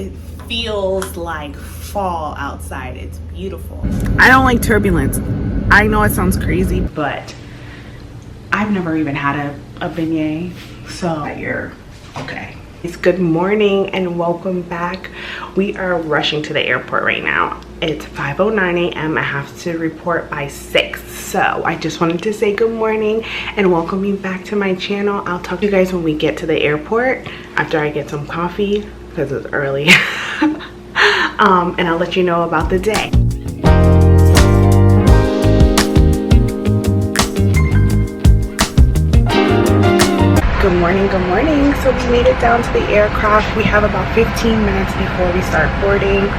It feels like fall outside. It's beautiful. I don't like turbulence. I know it sounds crazy, but I've never even had a beignet, so you're okay. It's good morning and welcome back. We are rushing to the airport right now. It's 5:09 a.m. I have to report by 6, so I just wanted to say good morning and welcome you back to my channel. I'll talk to you guys when we get to the airport after I get some coffee because it's early. And I'll let you know about the day. Good morning, good morning. So we made it down to the aircraft. We have about 15 minutes before we start boarding.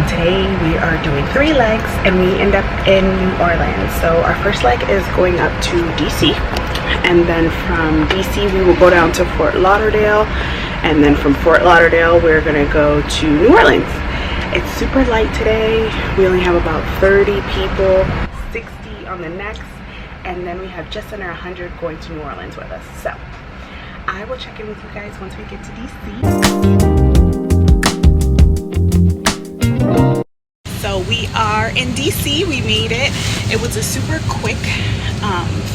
Today we are doing 3 legs and we end up in New Orleans. So our first leg is going up to DC, and then from DC we will go down to Fort Lauderdale, and then from Fort Lauderdale we're gonna go to New Orleans. It's super light today. We only have about 30 people, 60 on the next, and then we have just under 100 going to New Orleans with us. So I will check in with you guys once we get to DC. So we are in DC. We made it. It was a super quick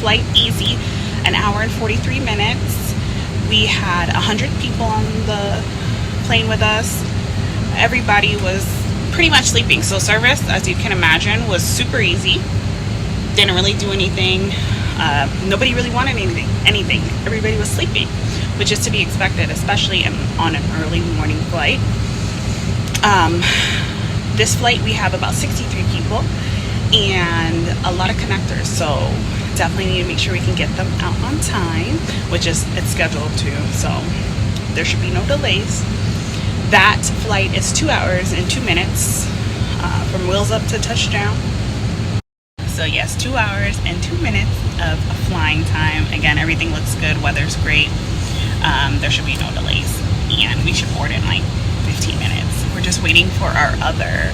flight, easy, an hour and 43 minutes. We had 100 people on the plane with us. Everybody was pretty much sleeping. So service, as you can imagine, was super easy. Didn't really do anything. Nobody really wanted anything. Everybody was sleeping, which is to be expected, especially on an early morning flight. This flight we have about 63 people and a lot of connectors, so definitely need to make sure we can get them out on time, which is it's scheduled to, so there should be no delays. That flight is 2 hours and 2 minutes from wheels up to touchdown. So yes, 2 hours and 2 minutes of flying time. Again, everything looks good, weather's great. There should be no delays, and we should board in like 15 minutes. We're just waiting for our other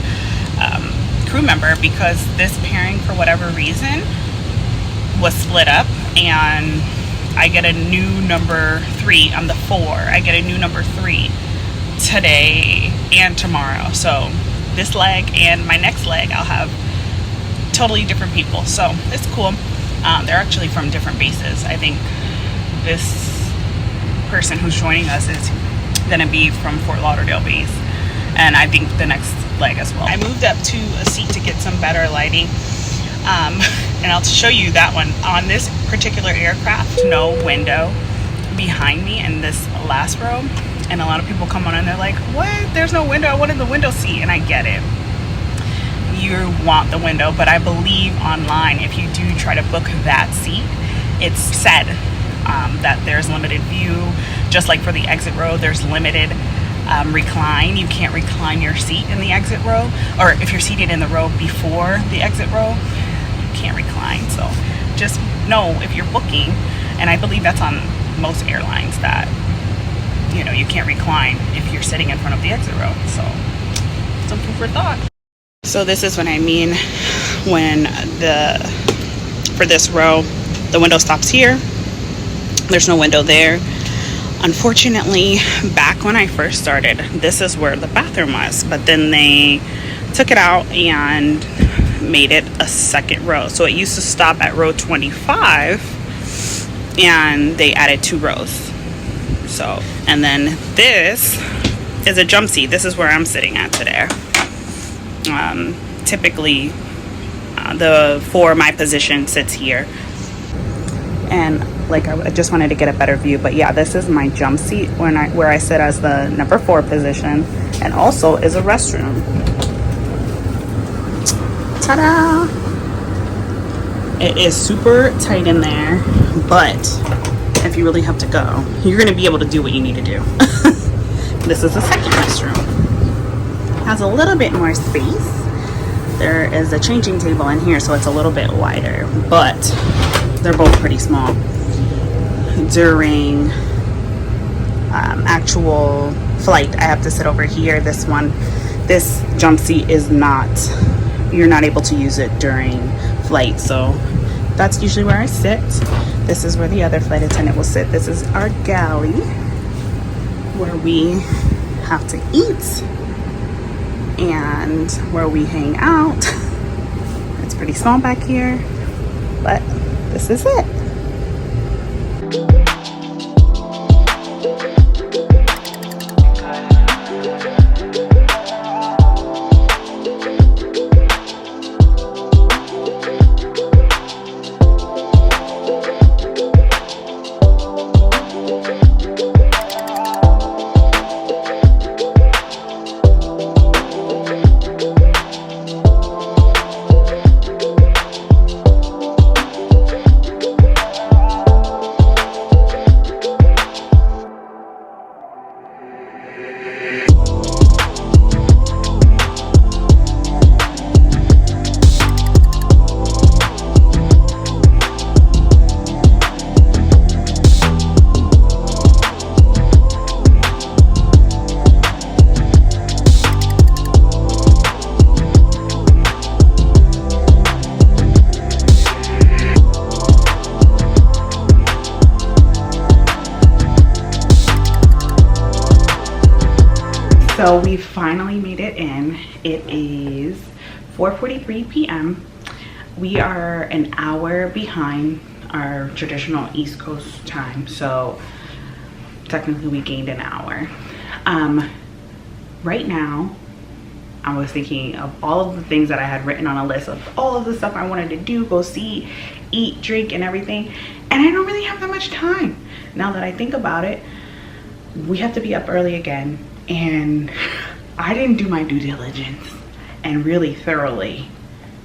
crew member because this pairing, for whatever reason, was split up, and I get a new number 3. I'm the 4. I get a new number 3 today and tomorrow. So this leg and my next leg, I'll have totally different people, so it's cool. They're actually from different bases. I think this person who's joining us is gonna be from Fort Lauderdale base, and I think the next leg as well. I moved up to a seat to get some better lighting, and I'll show you that one. On this particular aircraft, no window behind me in this last row, and a lot of people come on and they're like, what, there's no window, I wanted the window seat. And I get it, you want the window, but I believe online, if you do try to book that seat, it's said that there's limited view. Just like for the exit row, there's limited recline. You can't recline your seat in the exit row, or if you're seated in the row before the exit row, you can't recline. So just know if you're booking, and I believe that's on most airlines, that you know you can't recline if you're sitting in front of the exit row. So some food for thought. So this is what I mean when for this row, the window stops here. There's no window there. Unfortunately, back when I first started, this is where the bathroom was, but then they took it out and made it a second row. So it used to stop at row 25 and they added 2 rows. So, and then this is a jump seat. This is where I'm sitting at today. Typically for my position sits here, and like I just wanted to get a better view, but yeah, this is my jump seat where I sit as the number 4 position, and also is a restroom. Ta-da! It is super tight in there, but if you really have to go, you're gonna be able to do what you need to do. This is the second restroom. Has a little bit more space. There is a changing table in here, so it's a little bit wider, but they're both pretty small. During actual flight, I have to sit over here. This jump seat is not, you're not able to use it during flight, so that's usually where I sit. This is where the other flight attendant will sit. This is our galley where we have to eat and where we hang out. It's pretty small back here, but this is it. So we finally made it in. It is 4:43 p.m. We are an hour behind our traditional East Coast time, so technically we gained an hour. Right now, I was thinking of all of the things that I had written on a list of all of the stuff I wanted to do, go see, eat, drink, and everything, and I don't really have that much time. Now that I think about it, we have to be up early again, and I didn't do my due diligence and really thoroughly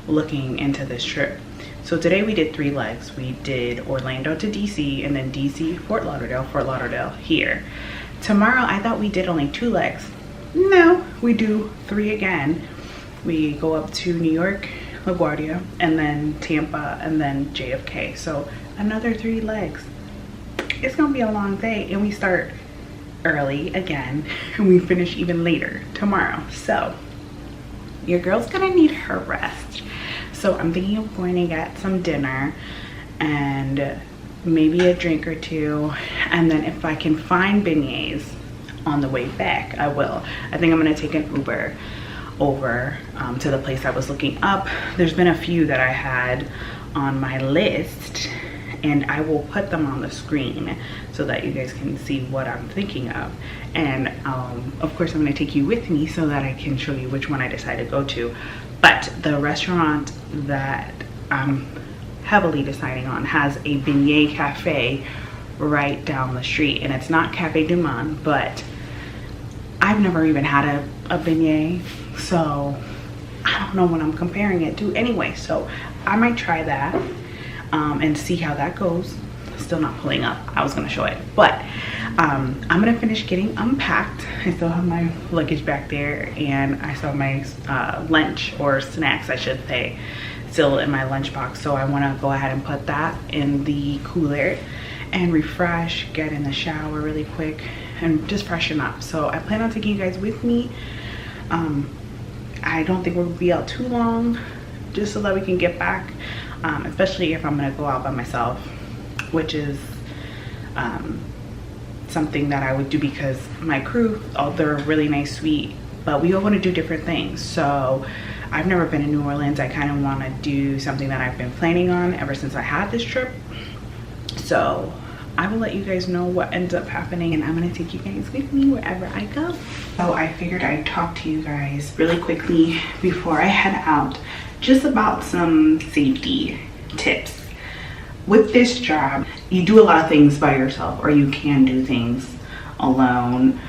looking into this trip. So today we did 3 legs. We did Orlando to DC, and then DC, Fort Lauderdale here. Tomorrow I thought we did only 2 legs. No, we do 3 again. We go up to New York, LaGuardia, and then Tampa, and then JFK. So another 3 legs. It's gonna be a long day, and we start early again, and we finish even later tomorrow. So your girl's gonna need her rest. So I'm thinking of going to get some dinner and maybe a drink or 2, and then if I can find beignets on the way back, I will. I think I'm gonna take an Uber over to the place I was looking up. There's been a few that I had on my list, and I will put them on the screen so that you guys can see what I'm thinking of. And of course I'm gonna take you with me so that I can show you which one I decide to go to. But the restaurant that I'm heavily deciding on has a beignet cafe right down the street, and it's not Cafe du Monde, but I've never even had a beignet, so I don't know what I'm comparing it to anyway. So I might try that and see how that goes. Still not pulling up. I was gonna show it, but I'm gonna finish getting unpacked. I still have my luggage back there, and I still have my lunch, or snacks I should say, still in my lunchbox. So I want to go ahead and put that in the cooler and refresh, get in the shower really quick, and just freshen up. So I plan on taking you guys with me. I don't think we'll be out too long, just so that we can get back, especially if I'm gonna go out by myself, which is something that I would do because my crew, they're really nice, sweet, but we all want to do different things. So I've never been in New Orleans. I kind of want to do something that I've been planning on ever since I had this trip. So I will let you guys know what ends up happening, and I'm going to take you guys with me wherever I go. So I figured I'd talk to you guys really quickly before I head out just about some safety tips. With this job, you do a lot of things by yourself, or you can do things alone.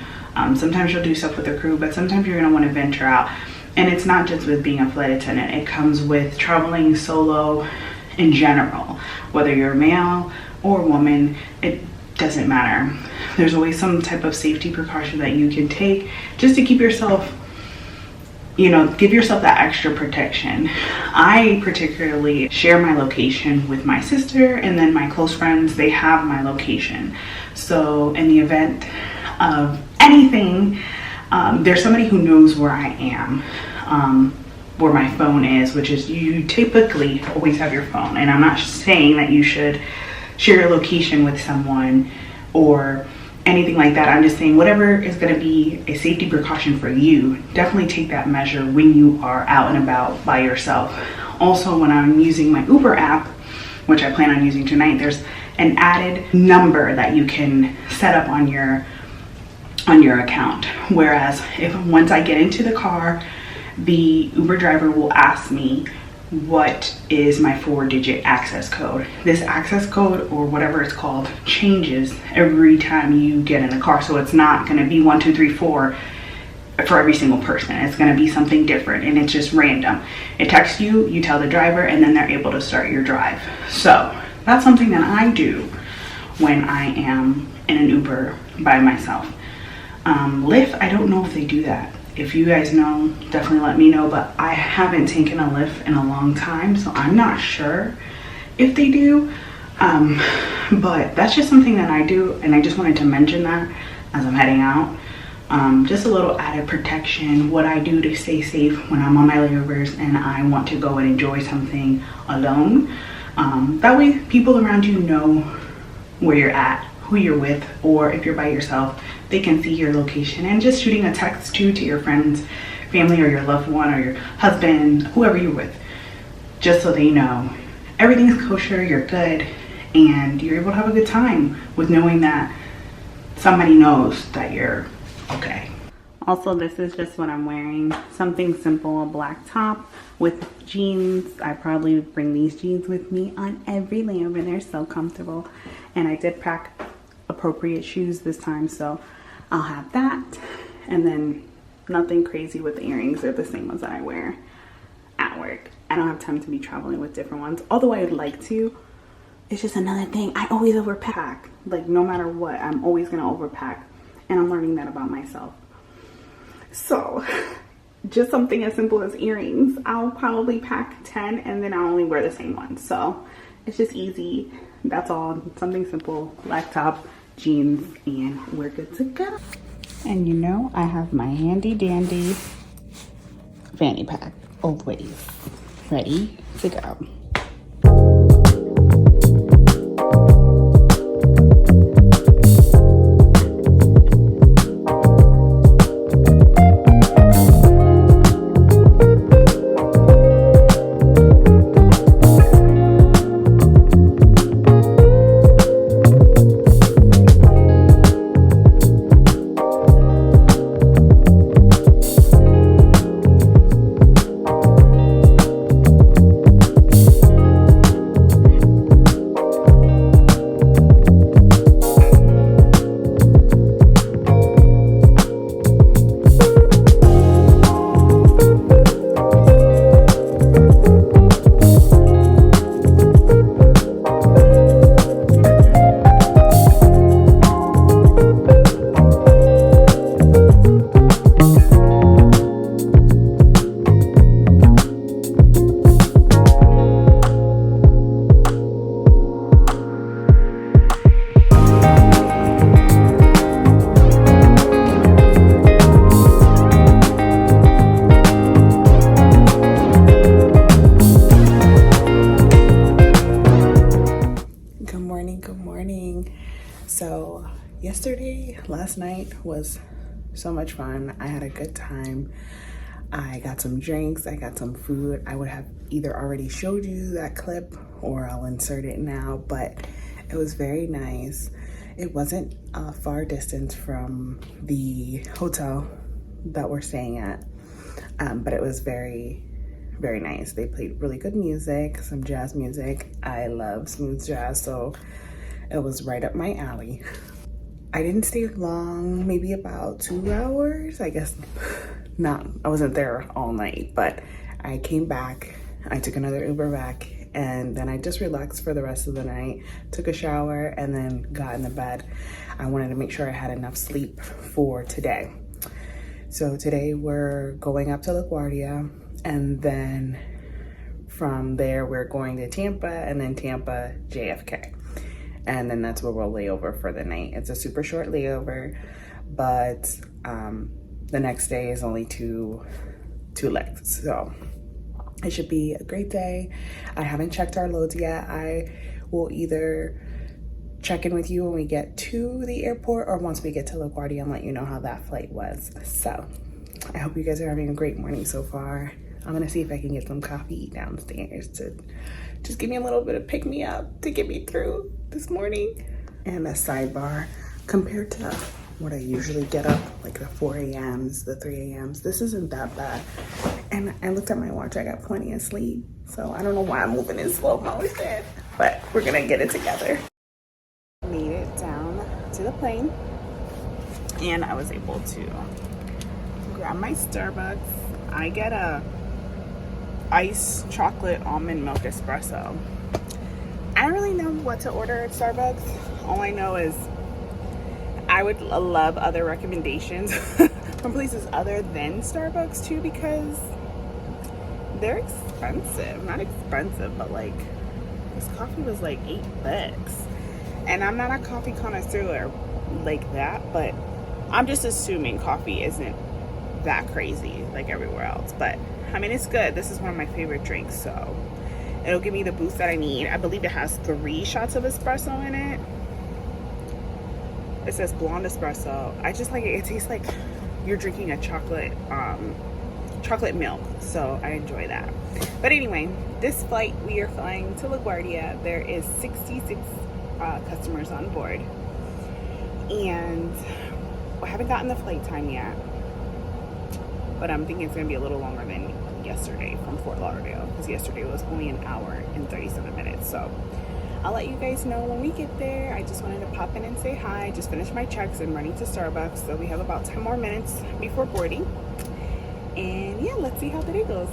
Sometimes you'll do stuff with a crew, but sometimes you're going to want to venture out. And it's not just with being a flight attendant. It comes with traveling solo in general. Whether you're male or woman, it doesn't matter. There's always some type of safety precaution that you can take just to keep yourself, you know, give yourself that extra protection. I particularly share my location with my sister, and then my close friends, they have my location. So in the event of anything, there's somebody who knows where I am, where my phone is, which is, you typically always have your phone. And I'm not saying that you should share your location with someone or anything like that. I'm just saying whatever is going to be a safety precaution for you, definitely take that measure when you are out and about by yourself. Also, when I'm using my Uber app, which I plan on using tonight, there's an added number that you can set up on your account. Whereas once I get into the car, the Uber driver will ask me what is my 4-digit access code. This access code, or whatever it's called, changes every time you get in the car. So it's not going to be 1, 2, 3, 4 for every single person. It's going to be something different, and it's just random. It texts you, you tell the driver, and then they're able to start your drive. So that's something that I do when I am in an Uber by myself. Lyft, I don't know if they do that. If you guys know, definitely let me know, but I haven't taken a Lyft in a long time, so I'm not sure if they do. But that's just something that I do, and I just wanted to mention that as I'm heading out. Just a little added protection, what I do to stay safe when I'm on my layovers and I want to go and enjoy something alone. That way people around you know where you're at, who you're with, or if you're by yourself, they can see your location. And just shooting a text to your friends, family, or your loved one, or your husband, whoever you're with, just so they know everything's kosher, you're good, and you're able to have a good time with knowing that somebody knows that you're okay. Also, this is just what I'm wearing. Something simple, a black top with jeans. I probably bring these jeans with me on every layover. They're so comfortable. And I did pack appropriate shoes this time, so I'll have that. And then nothing crazy with the earrings. They're the same ones that I wear at work. I don't have time to be traveling with different ones, although I would like to. It's just another thing. I always overpack. Like, no matter what, I'm always gonna overpack. And I'm learning that about myself. So, just something as simple as earrings. I'll probably pack 10 and then I'll only wear the same one. So, it's just easy. That's all. Something simple. Black top, jeans, and we're good to go. And you know, I have my handy dandy fanny pack always ready to go. So last night was so much fun. I had a good time. I got some drinks, I got some food. I would have either already showed you that clip or I'll insert it now, but it was very nice. It wasn't a far distance from the hotel that we're staying at, but it was very, very nice. They played really good music, some jazz music. I love smooth jazz, so it was right up my alley. I didn't stay long, maybe about 2 hours. I guess not, I wasn't there all night, but I came back, I took another Uber back, and then I just relaxed for the rest of the night, took a shower, and then got in the bed. I wanted to make sure I had enough sleep for today. So today we're going up to LaGuardia, and then from there we're going to Tampa, and then Tampa, JFK. And then that's where we'll lay over for the night. It's a super short layover, but the next day is only two legs. So it should be a great day. I haven't checked our loads yet. I will either check in with you when we get to the airport or once we get to LaGuardia and let you know how that flight was. So I hope you guys are having a great morning so far. I'm gonna see if I can get some coffee downstairs to just give me a little bit of pick me up to get me through this morning. And a sidebar, compared to what I usually get up, like the 4 a.m.s, the 3 a.m.s, this isn't that bad. And I looked at my watch, I got plenty of sleep. So I don't know why I'm moving in slow motion, but we're gonna get it together. Made it down to the plane and I was able to grab my Starbucks. I get a iced chocolate almond milk espresso. I don't really know what to order at Starbucks. All I know is I would love other recommendations from places other than Starbucks too, because they're expensive. Not expensive, but like this coffee was like $8. And I'm not a coffee connoisseur like that, but I'm just assuming coffee isn't that crazy like everywhere else. But I mean, it's good. This is one of my favorite drinks, so it'll give me the boost that I need. I believe it has 3 shots of espresso in it. It says blonde espresso. I just like it. It tastes like you're drinking a chocolate milk, so I enjoy that. But anyway, this flight, we are flying to LaGuardia. There is 66 customers on board, and I haven't gotten the flight time yet, but I'm thinking it's gonna be a little longer than yesterday from Fort Lauderdale, because yesterday was only an hour and 37 minutes. So I'll let you guys know when we get there. I just wanted to pop in and say hi. Just finished my checks and running to Starbucks, so we have about 10 more minutes before boarding. And yeah, let's see how the day goes.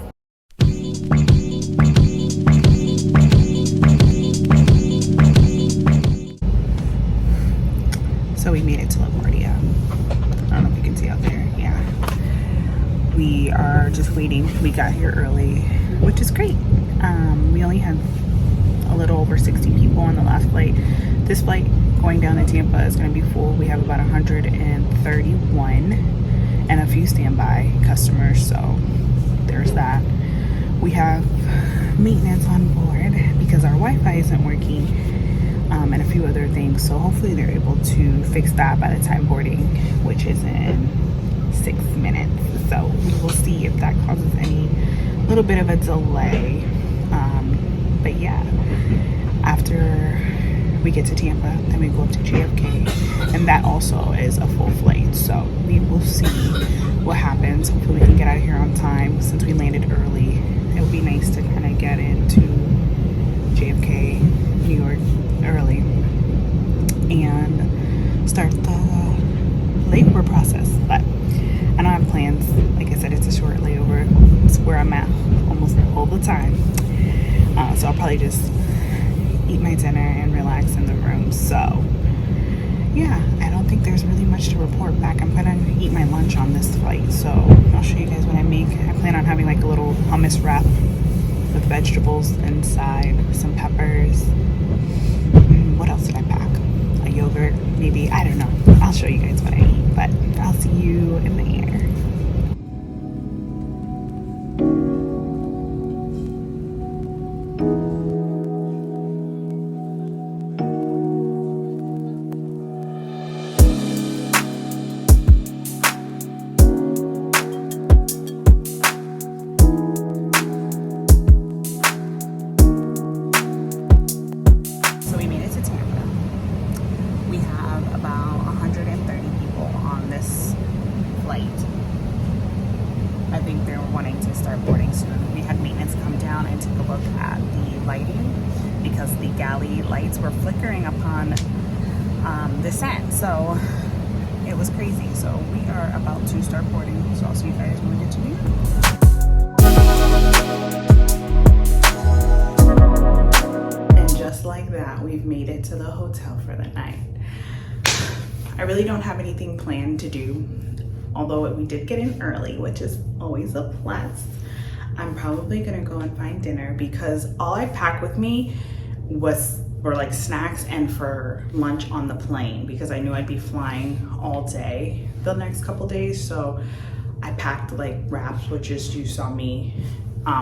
So we made it to LaGuardia. I don't know if you can see out there. Yeah. We are just waiting. We got here early, which is great. We only had a little over 60 people on the last flight. This flight going down to Tampa is going to be full. We have about 131 and a few standby customers, so there's that. We have maintenance on board because our Wi-Fi isn't working, and a few other things, so hopefully they're able to fix that by the time boarding, which is in 6 minutes. So we will see if that causes any little bit of a delay. But yeah, after we get to Tampa, then we go up to JFK, and that also is a full flight. So we will see what happens. Hopefully we can get out of here on time since we landed early. It would be nice to kind of get into JFK, New York early and start the layover process. But I don't have plans. Like I said, it's a short layover. It's where I'm at almost all the time. So I'll probably just eat my dinner and relax in the room. So yeah, I don't think there's really much to report back. I'm gonna eat my lunch on this flight, so I'll show you guys what I make. I plan on having like a little hummus wrap with vegetables inside, some peppers. What else did I pack? A yogurt, maybe. I don't know. I'll show you guys what I eat, but I'll see you in the air. Lights were flickering upon descent, so it was crazy. So we are about to start boarding, so I'll see you guys when we get to New York. And just like that, we've made it to the hotel for the night. I really don't have anything planned to do, although we did get in early, which is always a plus. I'm probably gonna go and find dinner because all I packed with me was for like snacks and for lunch on the plane, because I knew I'd be flying all day the next couple days. So I packed like wraps, which is, you saw me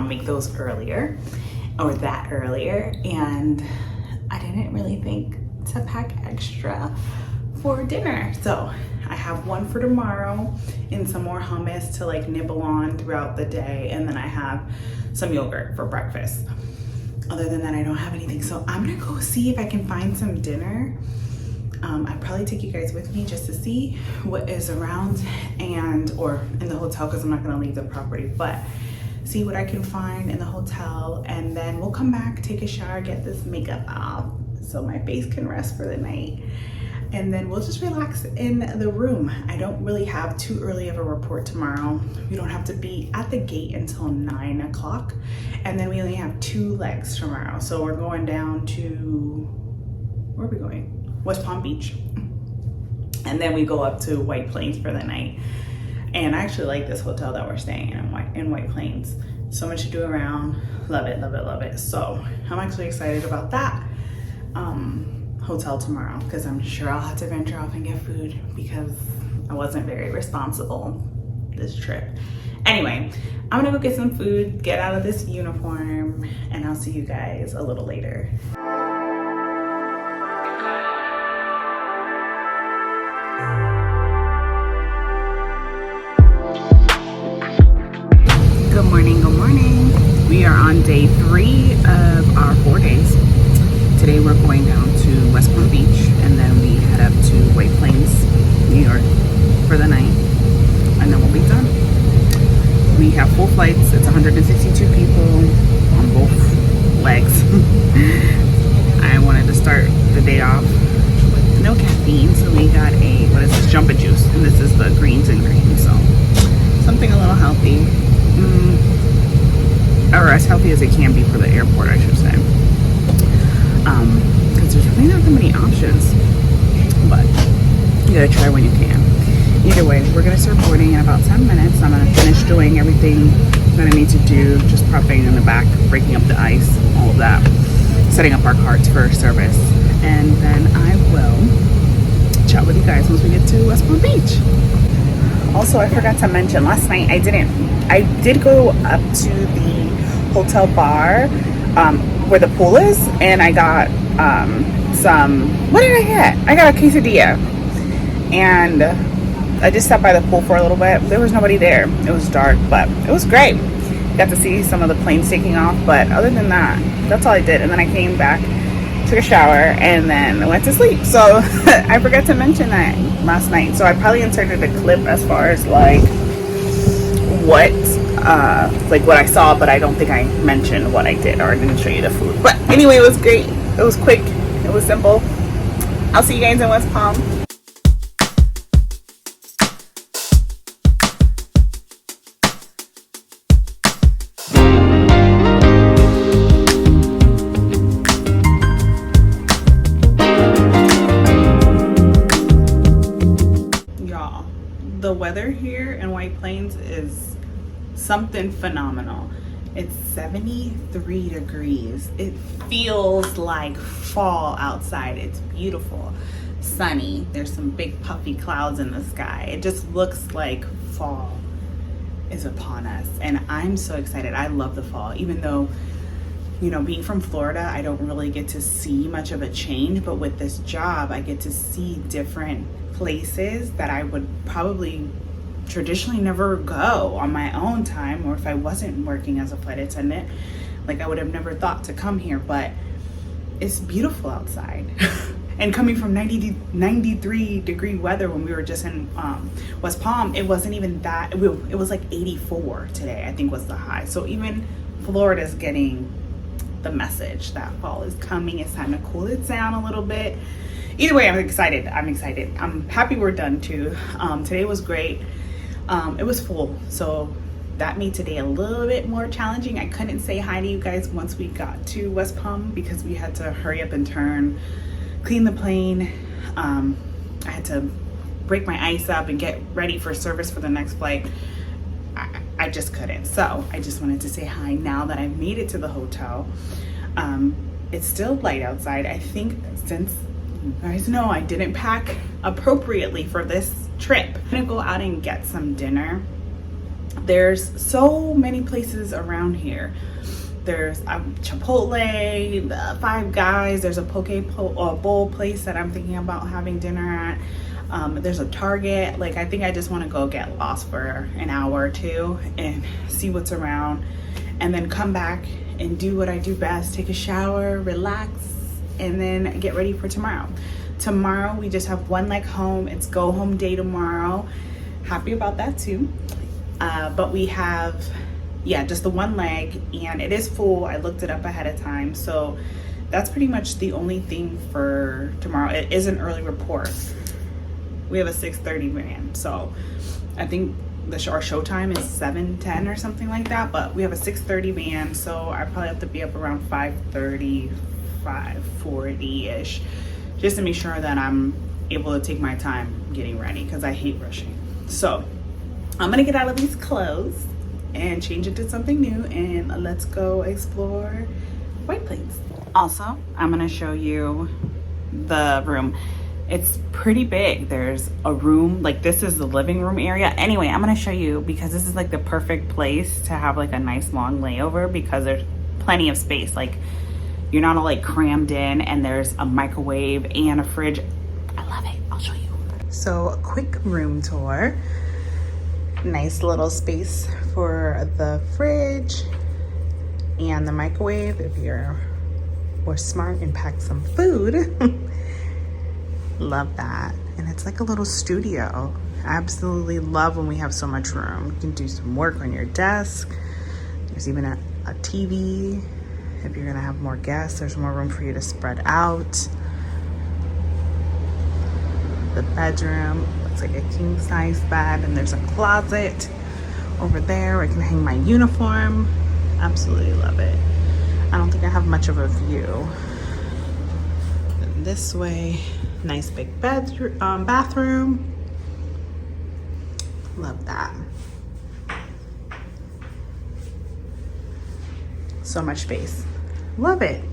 make those earlier, or that earlier, and I didn't really think to pack extra for dinner. So I have one for tomorrow and some more hummus to like nibble on throughout the day, and then I have some yogurt for breakfast. Other than that, I don't have anything. So I'm gonna go see if I can find some dinner. I'd probably take you guys with me just to see what is around or in the hotel, because I'm not gonna leave the property, but see what I can find in the hotel, and then we'll come back, take a shower, get this makeup off so my face can rest for the night, and then we'll just relax in the room. I don't really have too early of a report tomorrow. We don't have to be at the gate until 9 o'clock, and then we only have 2 legs tomorrow. So we're going down to, where are we going? West Palm Beach, and then we go up to White Plains for the night. And I actually like this hotel that we're staying in White Plains. So much to do around. Love it, love it, love it. So I'm actually excited about that hotel tomorrow, because I'm sure I'll have to venture off and get food because I wasn't very responsible this trip. Anyway, I'm gonna go get some food, get out of this uniform, and I'll see you guys a little later. Good morning, good morning. We are on day 3 of our 4 days. Today we're going down to West Palm Beach, and then we head up to White Plains, New York for the night, and then we'll be done. We have full flights. It's 162 people on both legs. I wanted to start the day off with no caffeine, so we got what is this, Jumpa Juice, and this is the greens and green, so something a little healthy. Or as healthy as it can be for the airport, I should say. Because there's really not that many options, but you gotta try when you can. Either way, we're gonna start boarding in about 10 minutes. I'm gonna finish doing everything that I need to do, just prepping in the back, breaking up the ice, all of that, setting up our carts for service, and then I will chat with you guys once we get to West Palm Beach. Also, I forgot to mention, last night I did go up to the hotel bar where the pool is, and I got what did I get? I got a quesadilla, and I just sat by the pool for a little bit. There was nobody there. It was dark, but it was great. Got to see some of the planes taking off, but other than that, that's all I did. And then I came back, took a shower, and then went to sleep. So I forgot to mention that last night. So I probably inserted a clip as far as like what I saw, but I don't think I mentioned what I did, or I didn't show you the food. But anyway, it was great. It was quick. It was simple. I'll see you guys in West Palm. The weather here in White Plains is something phenomenal. It's 73 degrees. It feels like fall outside. It's beautiful, sunny. There's some big puffy clouds in the sky. It just looks like fall is upon us, and I'm so excited. I love the fall, even though, you know, being from Florida, I don't really get to see much of a change, but with this job, I get to see different places that I would probably traditionally never go on my own time, or if I wasn't working as a flight attendant, like I would have never thought to come here. But it's beautiful outside. And coming from 93 degree weather when we were just in West Palm, it wasn't even that. It was like 84 today, I think was the high. So even Florida's getting the message that fall is coming. It's time to cool it down a little bit. Either way, I'm excited. I'm happy we're done too. Today was great. It was full, so that made today a little bit more challenging. I couldn't say hi to you guys once we got to West Palm because we had to hurry up and turn, clean the plane. I had to break my ice up and get ready for service for the next flight. I just couldn't. So I just wanted to say hi now that I've made it to the hotel. It's still light outside. I think since you guys know I didn't pack appropriately for this trip, I'm gonna go out and get some dinner. There's so many places around here There's Chipotle, the Five Guys. There's a bowl place that I'm thinking about having dinner at. There's a Target. Like, I think I just want to go get lost for an hour or two and see what's around, and then come back and do what I do best: take a shower, relax, and then get ready for tomorrow. Tomorrow we just have one leg home. It's go home day tomorrow. Happy about that too. But we have, yeah, just the one leg, and it is full. I looked it up ahead of time, so that's pretty much the only thing for tomorrow. It is an early report. We have a 6:30 van, so I think our show time is 7:10 or something like that, but we have a 6:30 van, so I probably have to be up around 5:30, 5:40-ish, just to make sure that I'm able to take my time getting ready, because I hate rushing. So I'm gonna get out of these clothes and change into something new, and let's go explore White Plains. Also, I'm gonna show you the room. It's pretty big. There's a room, like this is the living room area. Anyway, I'm gonna show you, because this is like the perfect place to have like a nice long layover, because there's plenty of space. Like, you're not all like crammed in, and there's a microwave and a fridge. I love it. I'll show you. So a quick room tour. Nice little space for the fridge and the microwave if you're more smart and pack some food. Love that. And it's like a little studio. I absolutely love when we have so much room. You can do some work on your desk. There's even a TV. If you're gonna have more guests, there's more room for you to spread out. The bedroom looks like a king-size bed, and there's a closet over there where I can hang my uniform. Absolutely love it. I don't think I have much of a view. And this way, nice big bathroom. Love that. So much space. Love it.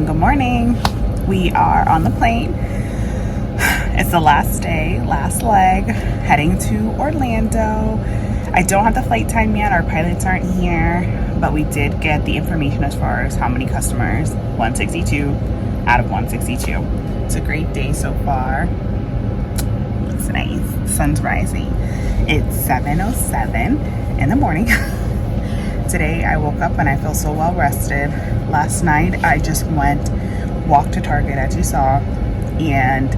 Good morning. We are on the plane. It's the last day, last leg, heading to Orlando. I don't have the flight time yet. Our pilots aren't here, but we did get the information as far as how many customers. 162 out of 162. It's a great day so far. Looks nice. The sun's rising. It's 7:07 in the morning. Today I woke up and I feel so well rested. Last night I just walked to Target, as you saw, and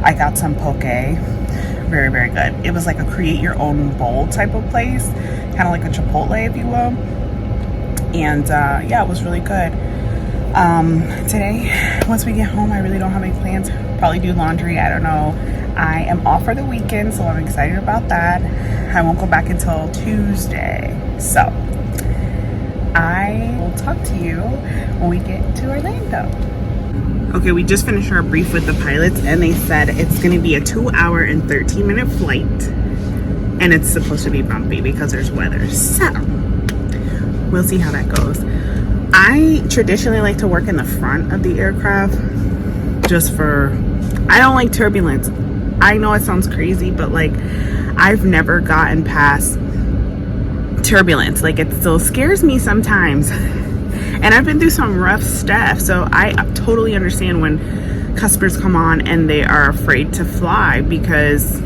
I got some poke. Very, very good. It was like a create your own bowl type of place, kind of like a Chipotle, if you will. And yeah, it was really good. Today, once we get home, I really don't have any plans. Probably do laundry, I don't know. I am off for the weekend, so I'm excited about that. I won't go back until Tuesday. So I will talk to you when we get to Orlando. Okay, we just finished our brief with the pilots, and they said it's going to be a 2-hour and 13-minute flight, and it's supposed to be bumpy because there's weather. So we'll see how that goes. I traditionally like to work in the front of the aircraft, I don't like turbulence. I know it sounds crazy, but like, I've never gotten past turbulence. Like, it still scares me sometimes, and I've been through some rough stuff, so I totally understand when customers come on and they are afraid to fly, because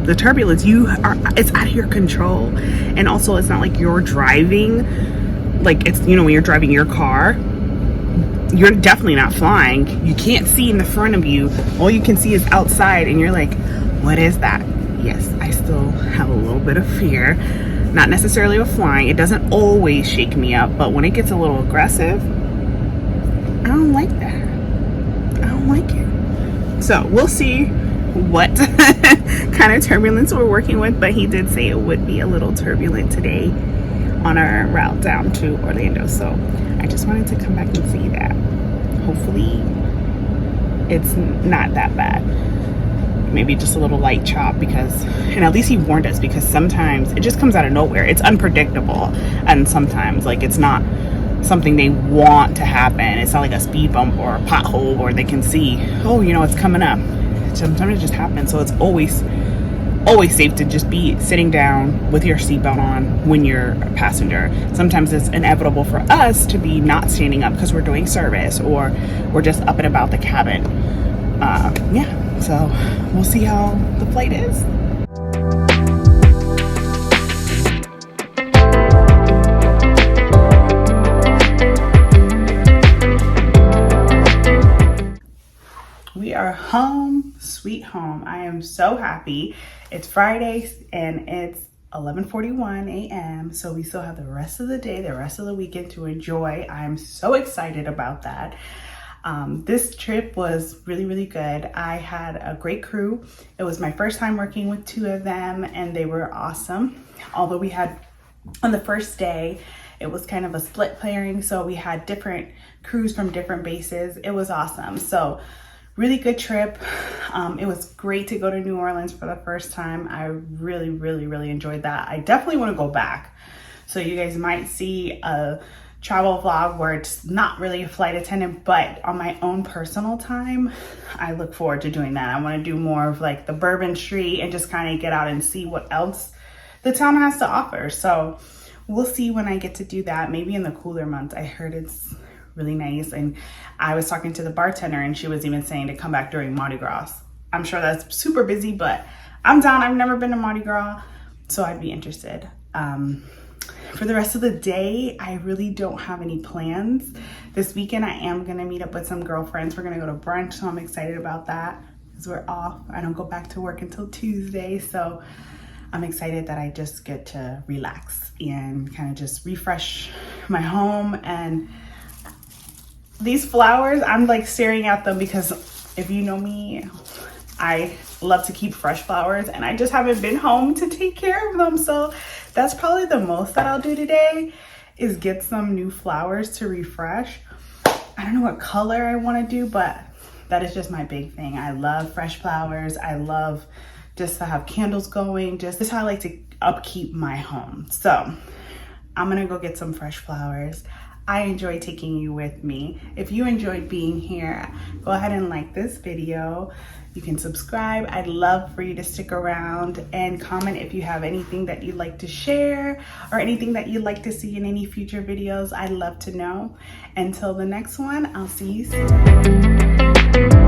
the turbulence, it's out of your control. And also, it's not like you're driving, like, it's, when you're driving your car, you're definitely not flying. You can't see in the front of you. All you can see is outside, and you're like, what is that? Yes, I still have a little bit of fear. Not necessarily with flying. It doesn't always shake me up, but when it gets a little aggressive, I don't like that. I don't like it. So we'll see what kind of turbulence we're working with, but he did say it would be a little turbulent today on our route down to Orlando. So I just wanted to come back and see that. Hopefully it's not that bad. Maybe just a little light chop, because, and at least he warned us, because sometimes it just comes out of nowhere. It's unpredictable, and sometimes like it's not something they want to happen. It's not like a speed bump or a pothole where they can see, oh, you know, it's coming up. Sometimes it just happens. So it's always safe to just be sitting down with your seatbelt on when you're a passenger. Sometimes it's inevitable for us to be not standing up because we're doing service or we're just up and about the cabin. Yeah, so we'll see how the flight is. We are home, sweet home. I am so happy. It's Friday and it's 11:41 a.m. So we still have the rest of the day, the rest of the weekend to enjoy. I'm so excited about that. This trip was really, really good. I had a great crew. It was my first time working with two of them and they were awesome. Although we had, on the first day, it was kind of a split pairing. So we had different crews from different bases. It was awesome. So really good trip. It was great to go to New Orleans for the first time. I really, really, really enjoyed that. I definitely want to go back. So you guys might see a travel vlog where it's not really a flight attendant, but on my own personal time, I look forward to doing that. I want to do more of like the Bourbon Street and just kind of get out and see what else the town has to offer. So we'll see when I get to do that. Maybe in the cooler months. I heard it's really nice. And I was talking to the bartender and she was even saying to come back during Mardi Gras. I'm sure that's super busy, but I'm down. I've never been to Mardi Gras, so I'd be interested. For the rest of the day, I really don't have any plans. This weekend, I am gonna meet up with some girlfriends. We're gonna go to brunch, so I'm excited about that because we're off. I don't go back to work until Tuesday, so I'm excited that I just get to relax and kind of just refresh my home. And these flowers, I'm like staring at them because if you know me, I love to keep fresh flowers and I just haven't been home to take care of them. So that's probably the most that I'll do today is get some new flowers to refresh. I don't know what color I want to do, but that is just my big thing. I love fresh flowers. I love just to have candles going. Just this is how I like to upkeep my home. So I'm gonna go get some fresh flowers. I enjoy taking you with me. If you enjoyed being here, go ahead and like this video. You can subscribe. I'd love for you to stick around and comment if you have anything that you'd like to share or anything that you'd like to see in any future videos. I'd love to know. Until the next one, I'll see you soon.